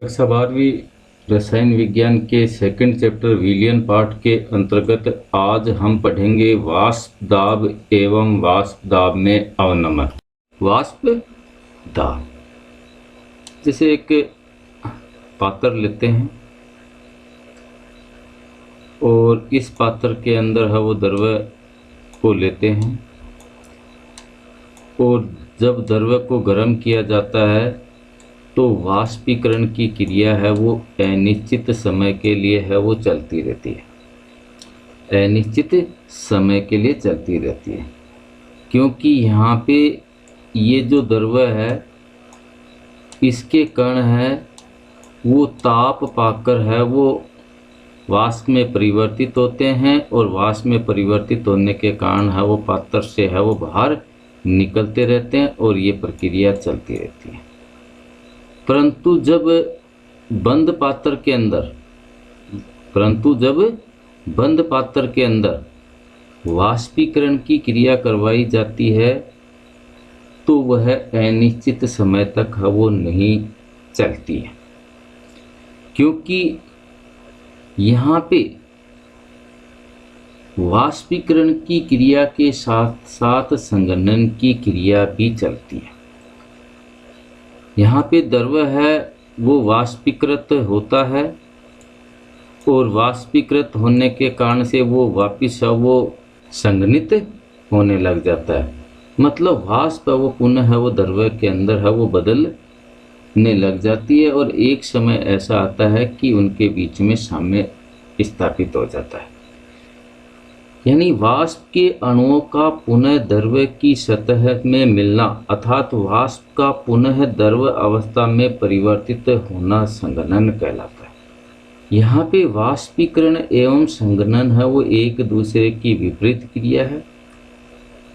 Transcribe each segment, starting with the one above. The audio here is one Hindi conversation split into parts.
कक्षा 12वीं रसायन विज्ञान के सेकंड चैप्टर विलियन पार्ट के अंतर्गत आज हम पढ़ेंगे वाष्प दाब एवं वाष्प दाब में अवनमन। वाष्प दाब, जैसे एक पात्र लेते हैं और इस पात्र के अंदर है वो द्रव्य को लेते हैं और जब द्रव्य को गर्म किया जाता है तो वाष्पीकरण की क्रिया है वो अनिश्चित समय के लिए है वो चलती रहती है, अनिश्चित समय के लिए चलती रहती है, क्योंकि यहाँ पे ये जो द्रव्य है इसके कण है वो ताप पाकर है वो वाष्प में परिवर्तित होते हैं और वाष्प में परिवर्तित होने के कारण है वो पात्र से है वो बाहर निकलते रहते हैं और ये प्रक्रिया चलती रहती है। परंतु जब बंद पात्र के अंदर वाष्पीकरण की क्रिया करवाई जाती है तो वह अनिश्चित समय तक वो नहीं चलती है, क्योंकि यहाँ पे वाष्पीकरण की क्रिया के साथ साथ संघनन की क्रिया भी चलती है। यहाँ पे द्रव्य है वो वाष्पीकृत होता है और वाष्पीकृत होने के कारण से वो वापिस वो संघनित होने लग जाता है, मतलब वाष्प वो पुनः है वो द्रव्य के अंदर है वो बदलने लग जाती है और एक समय ऐसा आता है कि उनके बीच में साम्य स्थापित हो जाता है। यानी वाष्प के अणुओं का पुनः द्रव्य की सतह में मिलना अर्थात वाष्प का पुनः द्रव्य अवस्था में परिवर्तित होना संघनन कहलाता है। यहाँ पे वाष्पीकरण एवं संघनन है वो एक दूसरे की विपरीत क्रिया है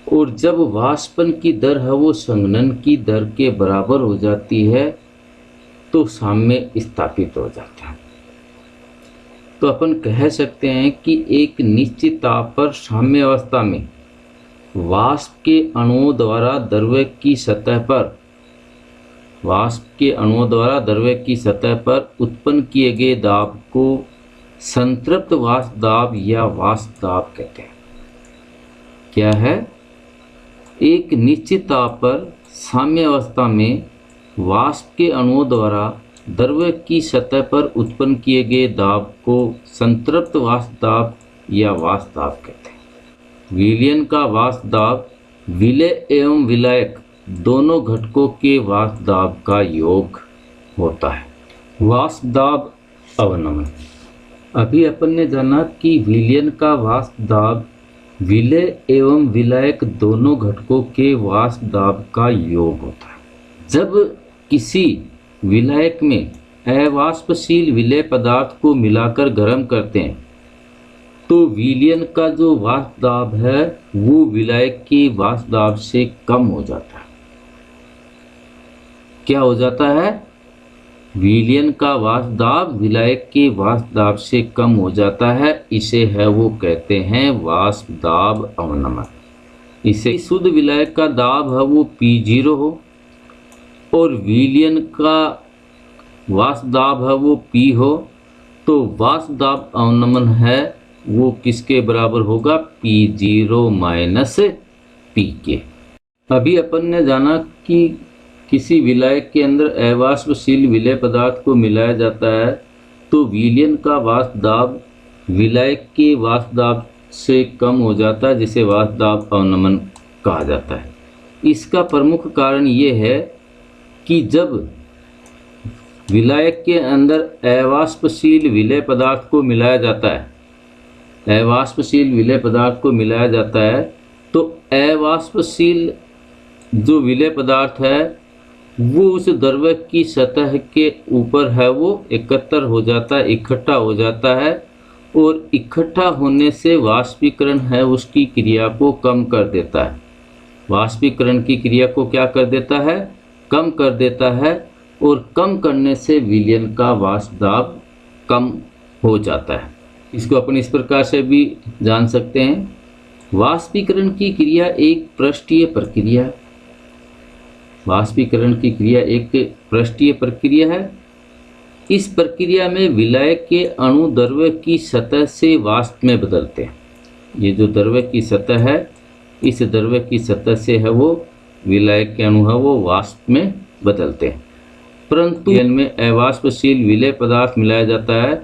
और जब वाष्पन की दर है वो संघनन की दर के बराबर हो जाती है तो साम्य स्थापित हो जाता है। तो अपन कह सकते हैं कि एक निश्चित ताप पर साम्य अवस्था में वाष्प के अणुओं द्वारा द्रव्य की सतह पर उत्पन्न किए गए दाब को संतृप्त वाष्प दाब या वाष्प दाब कहते हैं। क्या है? एक निश्चित ताप पर साम्य अवस्था में वाष्प के अणुओं द्वारा द्रव्य की सतह पर उत्पन्न किए गए दाब को संतृप्त वाष्प दाब या वाष्प दाब कहते हैं। विलयन का वाष्प दाब विलय एवं विलायक दोनों घटकों के वाष्प दाब का योग होता है। वाष्प दाब अवनमन। अभी अपन ने जाना कि विलयन का वाष्प दाब विलय एवं विलायक दोनों घटकों के वाष्प दाब का योग होता है। जब किसी विलायक में अवाष्पशील विलय पदार्थ को मिलाकर गर्म करते हैं तो विलयन का जो वाष्प दाब है वो विलायक के वाष्प दाब से कम हो जाता है। क्या हो जाता है? विलयन का वाष्प दाब विलायक के वाष्प दाब से कम हो जाता है। इसे है वो कहते हैं वाष्प दाब अवनमन। इसे शुद्ध विलायक का दाब है वो P0 हो और विलयन का वाष्प दाब है वो P हो तो वाष्प दाब अवनमन है वो किसके बराबर होगा? P0 माइनस P के। अभी अपन ने जाना कि किसी विलायक के अंदर अवाष्पशील विलय पदार्थ को मिलाया जाता है तो विलयन का वाष्प दाब विलायक के वाष्प दाब से कम हो जाता है, जिसे वाष्प दाब अवनमन कहा जाता है। इसका प्रमुख कारण ये है कि जब विलायक के अंदर अवाष्पशील विलय पदार्थ को मिलाया जाता है तो अवाष्पशील जो विलय पदार्थ है वो उस द्रव्य की सतह के ऊपर है वो इकट्ठा हो जाता है और इकट्ठा होने से वाष्पीकरण है उसकी क्रिया को कम कर देता है। वाष्पीकरण की क्रिया को क्या कर देता है? कम कर देता है और कम करने से विलयन का वाष्प दाब कम हो जाता है। इसको अपन इस प्रकार से भी जान सकते हैं। वाष्पीकरण की क्रिया एक पृष्ठीय प्रक्रिया है। वाष्पीकरण की क्रिया एक पृष्ठीय प्रक्रिया है इस प्रक्रिया में विलायक के अणु द्रव्य की सतह से वाष्प में बदलते हैं। ये जो द्रव्य की सतह है, इस द्रव्य की सतह से है वो विलायक के अणु है वो वाष्प में बदलते हैं। परंतु विलयन में अवाष्पशील विलेय पदार्थ मिलाया जाता है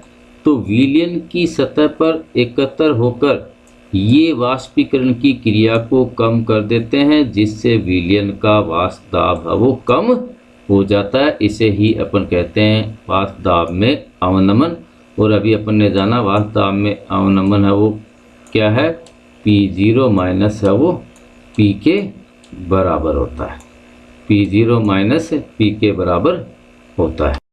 तो विलयन की सतह पर एकत्र होकर ये वाष्पीकरण की क्रिया को कम कर देते हैं, जिससे विलयन का वाष्प दाब है वो कम हो जाता है। इसे ही अपन कहते हैं वाष्प दाब में अवनमन। और अभी अपन ने जाना वाष्प दाब में अवनमन है वो क्या है, P0 माइनस है वो P के बराबर होता है। P0 माइनस P के बराबर होता है।